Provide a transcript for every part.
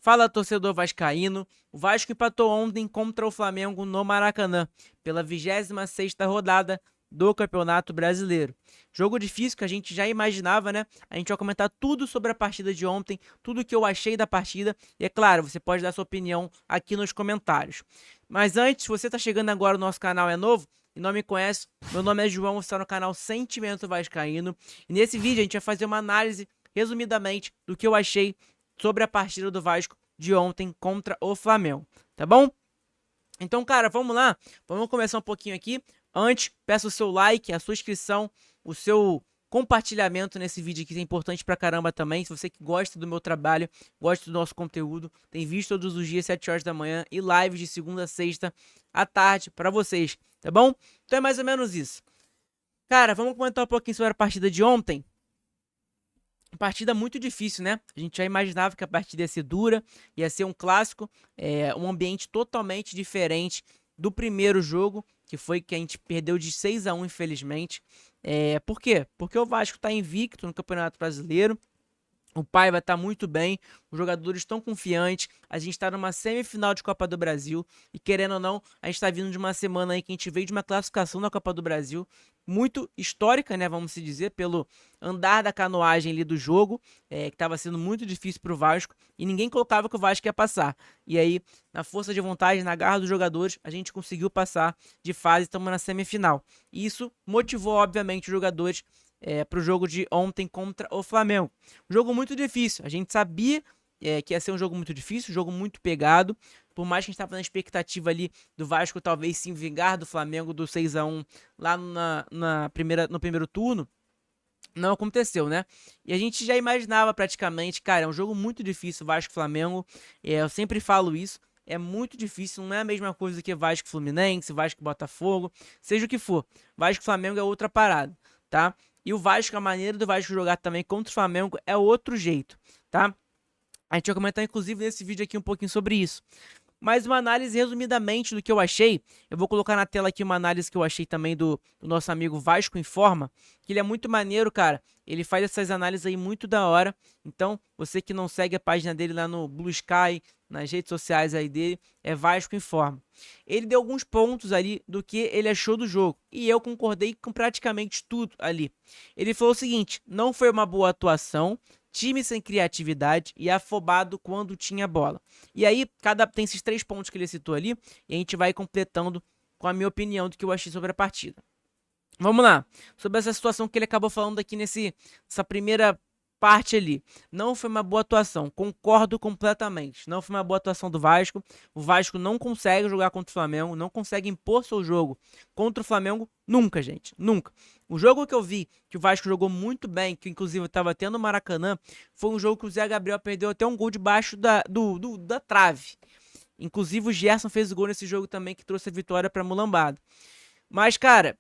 Fala, torcedor vascaíno. O Vasco empatou ontem contra o Flamengo no Maracanã, pela 26ª rodada do Campeonato Brasileiro. Jogo difícil que a gente já imaginava, né? A gente vai comentar tudo sobre a partida de ontem, tudo que eu achei da partida. E é claro, você pode dar sua opinião aqui nos comentários. Mas antes, se você está chegando agora no nosso canal, é novo e não me conhece, meu nome é João, você está no canal Sentimento Vascaíno. E nesse vídeo a gente vai fazer uma análise, resumidamente, do que eu achei sobre a partida do Vasco de ontem contra o Flamengo, tá bom? Então, cara, vamos lá, vamos começar um pouquinho aqui. Antes, peço o seu like, a sua inscrição, o seu compartilhamento nesse vídeo aqui, que é importante pra caramba também. Se você que gosta do meu trabalho, gosta do nosso conteúdo, tem vídeo todos os dias, 7 horas da manhã, e lives de segunda a sexta à tarde pra vocês, tá bom? Então é mais ou menos isso. Cara, vamos comentar um pouquinho sobre a partida de ontem. Partida muito difícil, né? A gente já imaginava que a partida ia ser dura, ia ser um clássico, um ambiente totalmente diferente do primeiro jogo, que foi que a gente perdeu de 6-1, infelizmente. Por quê? Porque o Vasco está invicto no Campeonato Brasileiro. O Paiva está muito bem, os jogadores estão confiantes, a gente está numa semifinal de Copa do Brasil e querendo ou não, a gente está vindo de uma semana aí que a gente veio de uma classificação na Copa do Brasil muito histórica, né, vamos se dizer, pelo andar da canoagem ali do jogo, que estava sendo muito difícil para o Vasco e ninguém colocava que o Vasco ia passar. E aí, na força de vontade, na garra dos jogadores, a gente conseguiu passar de fase e estamos na semifinal. E isso motivou, obviamente, os jogadores para o jogo de ontem contra o Flamengo. Um jogo muito difícil. A gente sabia que ia ser um jogo muito difícil, um jogo muito pegado. Por mais que a gente estava na expectativa ali do Vasco talvez se vingar do Flamengo do 6-1 lá no primeiro turno, não aconteceu, né? E a gente já imaginava praticamente, cara, é um jogo muito difícil, Vasco-Flamengo. Eu sempre falo isso. É muito difícil, não é a mesma coisa que Vasco-Fluminense, Vasco-Botafogo, seja o que for. Vasco-Flamengo é outra parada, tá? E o Vasco, a maneira do Vasco jogar também contra o Flamengo é outro jeito, tá? A gente vai comentar, inclusive, nesse vídeo aqui um pouquinho sobre isso. Mas uma análise resumidamente do que eu achei. Eu vou colocar na tela aqui uma análise que eu achei também do nosso amigo Vasco Informa. Que ele é muito maneiro, cara. Ele faz essas análises aí muito da hora. Então, você que não segue a página dele lá no Blue Sky, nas redes sociais aí dele, é Vasco Informa. Ele deu alguns pontos ali do que ele achou do jogo. E eu concordei com praticamente tudo ali. Ele falou o seguinte: não foi uma boa atuação, time sem criatividade e afobado quando tinha bola. E aí, tem esses 3 pontos que ele citou ali, e a gente vai completando com a minha opinião do que eu achei sobre a partida. Vamos lá, sobre essa situação que ele acabou falando aqui nessa primeira parte ali. Não foi uma boa atuação, concordo completamente. Não foi uma boa atuação do Vasco. O Vasco não consegue jogar contra o Flamengo, não consegue impor seu jogo contra o Flamengo nunca, gente, nunca. O jogo que eu vi que o Vasco jogou muito bem, que inclusive estava tendo no Maracanã, foi um jogo que o Zé Gabriel perdeu até um gol debaixo da trave. Inclusive o Gerson fez o gol nesse jogo também que trouxe a vitória para Mulambada. Mas, cara,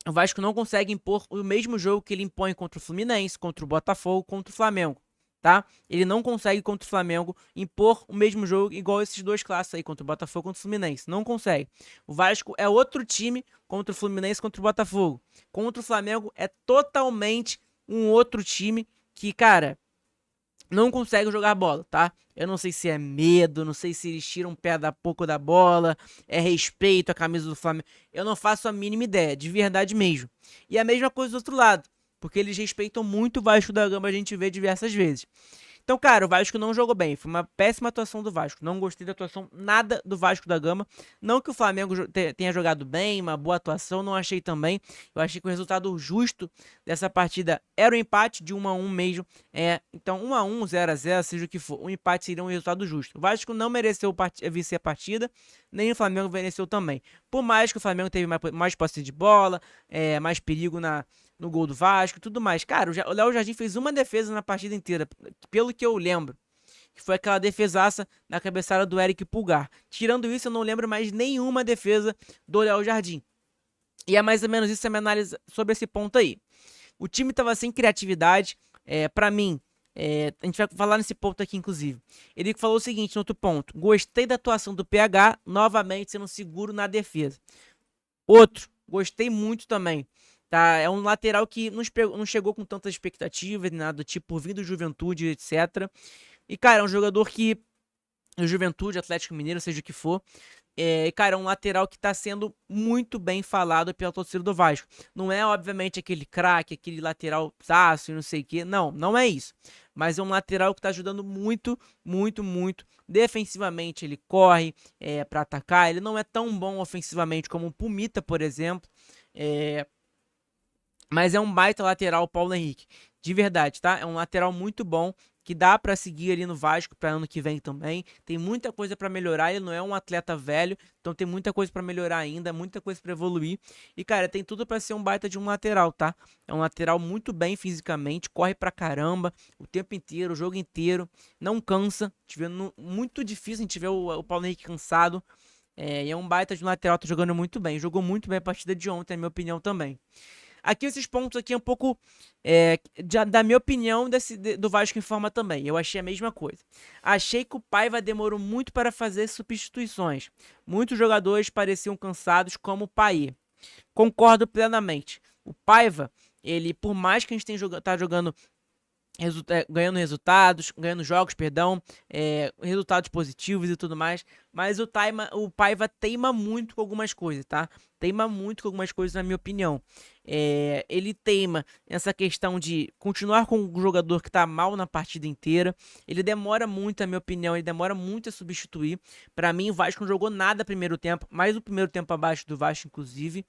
o Vasco não consegue impor o mesmo jogo que ele impõe contra o Fluminense, contra o Botafogo, contra o Flamengo, tá? Ele não consegue contra o Flamengo impor o mesmo jogo igual esses dois clássicos aí, contra o Botafogo e contra o Fluminense. Não consegue. O Vasco é outro time contra o Fluminense e contra o Botafogo. Contra o Flamengo é totalmente um outro time que, cara, não consegue jogar bola, tá? Eu não sei se é medo, não sei se eles tiram um pé da pouco da bola, é respeito à camisa do Flamengo. Eu não faço a mínima ideia, de verdade mesmo. E a mesma coisa do outro lado, porque eles respeitam muito o Vasco da Gama, a gente vê diversas vezes. Então, cara, o Vasco não jogou bem. Foi uma péssima atuação do Vasco. Não gostei da atuação nada do Vasco da Gama. Não que o Flamengo tenha jogado bem, uma boa atuação, não achei também. Eu achei que o resultado justo dessa partida era o empate de 1-1 mesmo. Então, 1-1, 0-0, seja o que for. O empate seria um resultado justo. O Vasco não mereceu vencer a partida, nem o Flamengo mereceu também. Por mais que o Flamengo teve mais posse de bola, mais perigo no gol do Vasco e tudo mais. Cara, o Léo Jardim fez uma defesa na partida inteira, pelo que eu lembro, que foi aquela defesaça na cabeçada do Eric Pulgar. Tirando isso, eu não lembro mais nenhuma defesa do Léo Jardim. E é mais ou menos isso a minha análise sobre esse ponto aí. O time tava sem criatividade, para mim, a gente vai falar nesse ponto aqui, inclusive. Ele falou o seguinte, no outro ponto: gostei da atuação do PH, novamente sendo seguro na defesa. Outro, gostei muito também. Tá? É um lateral que não chegou com tantas expectativas, nada do tipo, por vir do Juventude, etc. E, cara, é um jogador que o Juventude, Atlético Mineiro, seja o que for. Cara, é um lateral que tá sendo muito bem falado pela torcida do Vasco. Não é, obviamente, aquele craque, aquele lateral zaço e não sei o quê. Não, não é isso. Mas é um lateral que tá ajudando muito, muito, muito. Defensivamente, ele corre para atacar. Ele não é tão bom ofensivamente como o Pumita, por exemplo. É, mas é um baita lateral, o Paulo Henrique. De verdade, tá? É um lateral muito bom que dá pra seguir ali no Vasco para ano que vem também. Tem muita coisa pra melhorar, ele não é um atleta velho, então tem muita coisa pra melhorar ainda, muita coisa pra evoluir. E cara, tem tudo pra ser um baita de um lateral, tá? É um lateral muito bem fisicamente, corre pra caramba o tempo inteiro, o jogo inteiro, não cansa. Muito difícil a gente ver o Paulo Henrique cansado. E é um baita de um lateral, tá jogando muito bem. Jogou muito bem a partida de ontem, na minha opinião também. Aqui esses pontos aqui é um pouco da minha opinião do Vasco em forma também. Eu achei a mesma coisa. Achei que o Paiva demorou muito para fazer substituições. Muitos jogadores pareciam cansados, como o Payet. Concordo plenamente. O Paiva, ele, por mais que a gente tá jogando ganhando resultados, ganhando jogos, perdão, resultados positivos e tudo mais, mas o Paiva teima muito com algumas coisas, tá? Teima muito com algumas coisas, na minha opinião. Ele teima nessa questão de continuar com um jogador que tá mal na partida inteira. Ele demora muito, na minha opinião, ele demora muito a substituir. Para mim, o Vasco não jogou nada primeiro tempo, mais o primeiro tempo abaixo do Vasco, inclusive.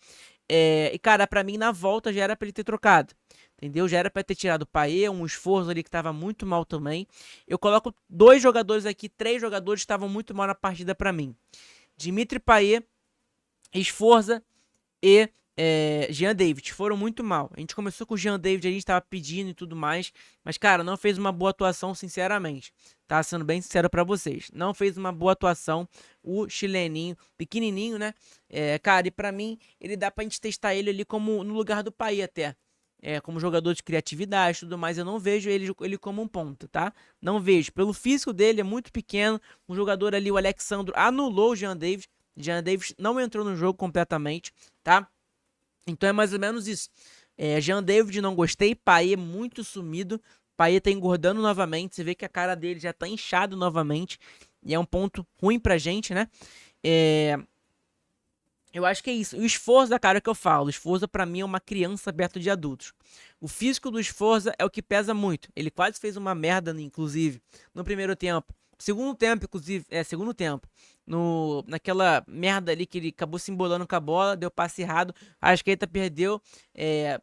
E, cara, pra mim, na volta já era pra ele ter trocado. Entendeu? Já era pra ter tirado o Payet, um esforço ali que tava muito mal também. Eu coloco dois jogadores aqui, três jogadores que estavam muito mal na partida pra mim. Dimitri Payet, Esforza e Jean David foram muito mal. A gente começou com o Jean David, a gente tava pedindo e tudo mais, mas cara, não fez uma boa atuação, sinceramente. Tá sendo bem sincero pra vocês. Não fez uma boa atuação o chileninho, pequenininho, né? Cara, e pra mim, ele dá pra gente testar ele ali como no lugar do Payet até. Como jogador de criatividade e tudo mais, eu não vejo ele como um ponta, tá? Não vejo. Pelo físico dele, é muito pequeno. Um jogador ali, o Alexandro, anulou o Jean David. Jean David não entrou no jogo completamente, tá? Então é mais ou menos isso. Jean David não gostei, Payet muito sumido. Payet tá engordando novamente. Você vê que a cara dele já tá inchado novamente. E é um ponto ruim pra gente, né? Eu acho que é isso. O Esforza, cara, é o que eu falo. O Esforza, pra mim, é uma criança perto de adultos. O físico do Esforza é o que pesa muito. Ele quase fez uma merda, inclusive, no primeiro tempo. Segundo tempo, inclusive. Segundo tempo. Naquela merda ali que ele acabou se embolando com a bola, deu passe errado. A Arrascaeta perdeu.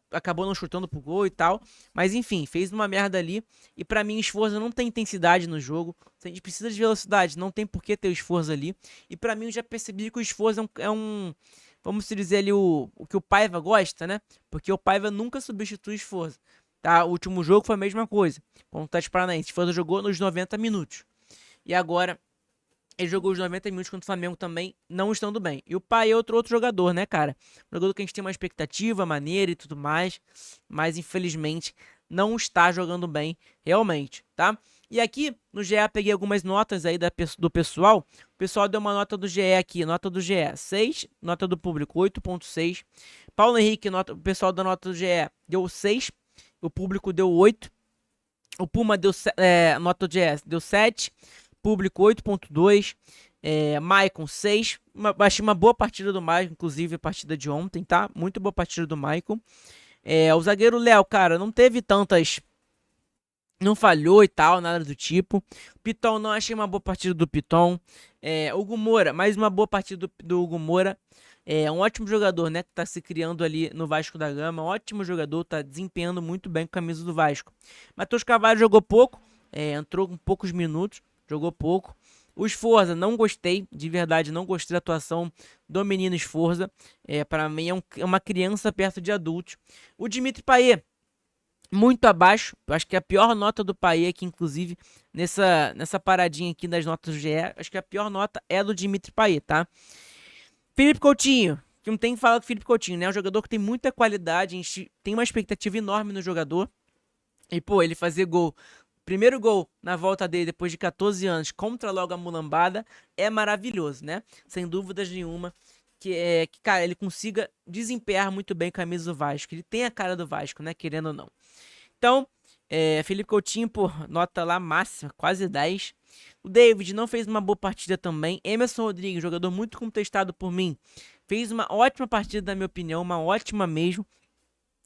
Acabou não chutando pro gol e tal. Mas enfim, fez uma merda ali. E pra mim, o Esforza não tem intensidade no jogo. Se a gente precisa de velocidade, não tem por que ter o Esforza ali. E pra mim, eu já percebi que o Esforza vamos dizer ali, o que o Paiva gosta, né? Porque o Paiva nunca substitui o Esforza. Tá? O último jogo foi a mesma coisa. Com o Atlético Paranaense. O Esforza jogou nos 90 minutos. E agora, ele jogou os 90 minutos contra o Flamengo também, não estando bem. E o Pai é outro jogador, né, cara? Um jogador que a gente tem uma expectativa, maneira e tudo mais. Mas, infelizmente, não está jogando bem, realmente, tá? E aqui, no GE, peguei algumas notas aí do pessoal. O pessoal deu uma nota do GE aqui, nota do GE 6, nota do público 8.6. Paulo Henrique, o pessoal da nota do GE deu 6, o público deu 8. O Puma deu nota do GE deu 7, público 8.2. Maicon 6. Achei uma boa partida do Maicon, inclusive a partida de ontem, tá? Muito boa partida do Maicon. O zagueiro Léo, cara, não teve tantas. Não falhou e tal, nada do tipo. Piton, não achei uma boa partida do Piton. Hugo Moura, mais uma boa partida do Hugo Moura. Um ótimo jogador, né? Que tá se criando ali no Vasco da Gama. Ótimo jogador, tá desempenhando muito bem com a camisa do Vasco. Matheus Carvalho jogou pouco. Entrou com poucos minutos. Jogou pouco. O Esforza, não gostei. De verdade, não gostei da atuação do menino Esforza. Para mim é uma criança perto de adultos. O Dimitri Payet, muito abaixo. Eu acho que a pior nota do Payet aqui, inclusive, nessa paradinha aqui das notas do GE, acho que a pior nota é do Dimitri Payet, tá? Felipe Coutinho, que não tem que falar com o Felipe Coutinho, né? É um jogador que tem muita qualidade, a gente tem uma expectativa enorme no jogador. E, pô, ele fazer gol, primeiro gol na volta dele depois de 14 anos contra logo a mulambada, é maravilhoso, né? Sem dúvidas nenhuma. Que, cara, ele consiga desempenhar muito bem com a camisa do Vasco. Ele tem a cara do Vasco, né? Querendo ou não. Então, Felipe Coutinho, pô, nota lá máxima, quase 10. O David não fez uma boa partida também. Emerson Rodrigues, jogador muito contestado por mim, fez uma ótima partida, na minha opinião, uma ótima mesmo.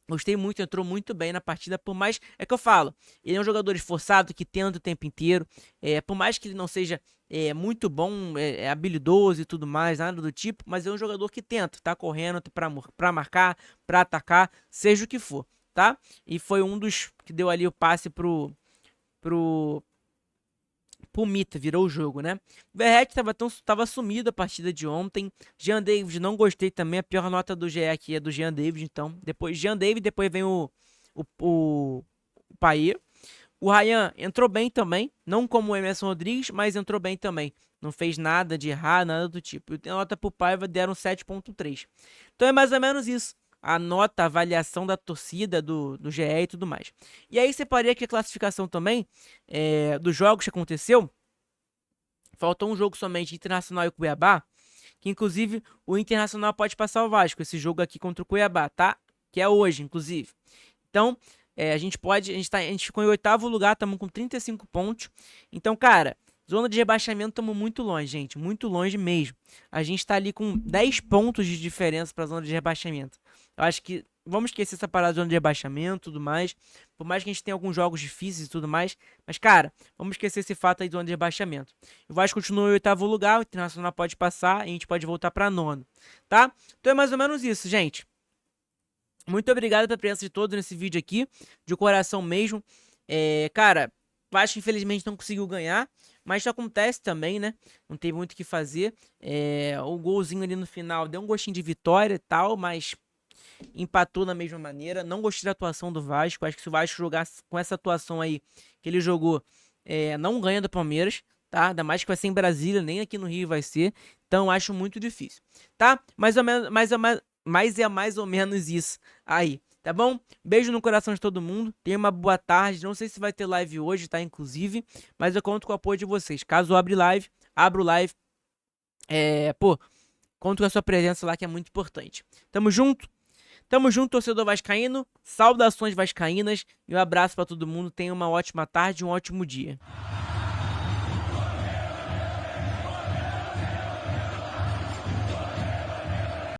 Gostei muito, entrou muito bem na partida, por mais, é que eu falo, ele é um jogador esforçado, que tenta o tempo inteiro, por mais que ele não seja muito bom, habilidoso e tudo mais, nada do tipo, mas é um jogador que tenta, tá correndo pra marcar, pra atacar, seja o que for, tá? E foi um dos que deu ali o passe pro Mita, virou o jogo, né? Verratti tava sumido a partida de ontem. Jean David, não gostei também. A pior nota do GE aqui é do Jean David, então. Depois Jean David, depois vem o Payet. O Ryan entrou bem também. Não como o Emerson Rodrigues, mas entrou bem também. Não fez nada de errado, nada do tipo. E a nota pro Paiva deram 7.3. Então é mais ou menos isso. A nota, a avaliação da torcida, do GE e tudo mais. E aí separei aqui a classificação também dos jogos que aconteceu. Faltou um jogo somente, Internacional e Cuiabá, que inclusive o Internacional pode passar o Vasco, esse jogo aqui contra o Cuiabá, tá? Que é hoje, inclusive. Então, a gente ficou em 8º lugar, estamos com 35 pontos. Então, cara, zona de rebaixamento estamos muito longe, gente, muito longe mesmo. A gente tá ali com 10 pontos de diferença para a zona de rebaixamento. Eu acho que vamos esquecer essa parada de zona de rebaixamento e tudo mais. Por mais que a gente tenha alguns jogos difíceis e tudo mais. Mas, cara, vamos esquecer esse fato aí de zona de rebaixamento. O Vasco continua em 8º lugar, o Internacional pode passar e a gente pode voltar para 9º, tá? Então é mais ou menos isso, gente. Muito obrigado pela presença de todos nesse vídeo aqui, de coração mesmo. Cara, Vasco infelizmente não conseguiu ganhar, mas isso acontece também, né? Não tem muito o que fazer. O golzinho ali no final deu um gostinho de vitória e tal, mas empatou da mesma maneira. Não gostei da atuação do Vasco. Acho que se o Vasco jogasse com essa atuação aí que ele jogou, não ganha do Palmeiras, tá? Ainda mais que vai ser em Brasília, nem aqui no Rio vai ser. Então acho muito difícil, tá? Mais ou menos, mas é mais ou menos isso aí, tá bom? Beijo no coração de todo mundo. Tenha uma boa tarde. Não sei se vai ter live hoje, tá? Inclusive, mas eu conto com o apoio de vocês. Caso abro live. Conto com a sua presença lá, que é muito importante. Tamo junto? Tamo junto, torcedor vascaíno. Saudações vascaínas e um abraço pra todo mundo. Tenha uma ótima tarde e um ótimo dia.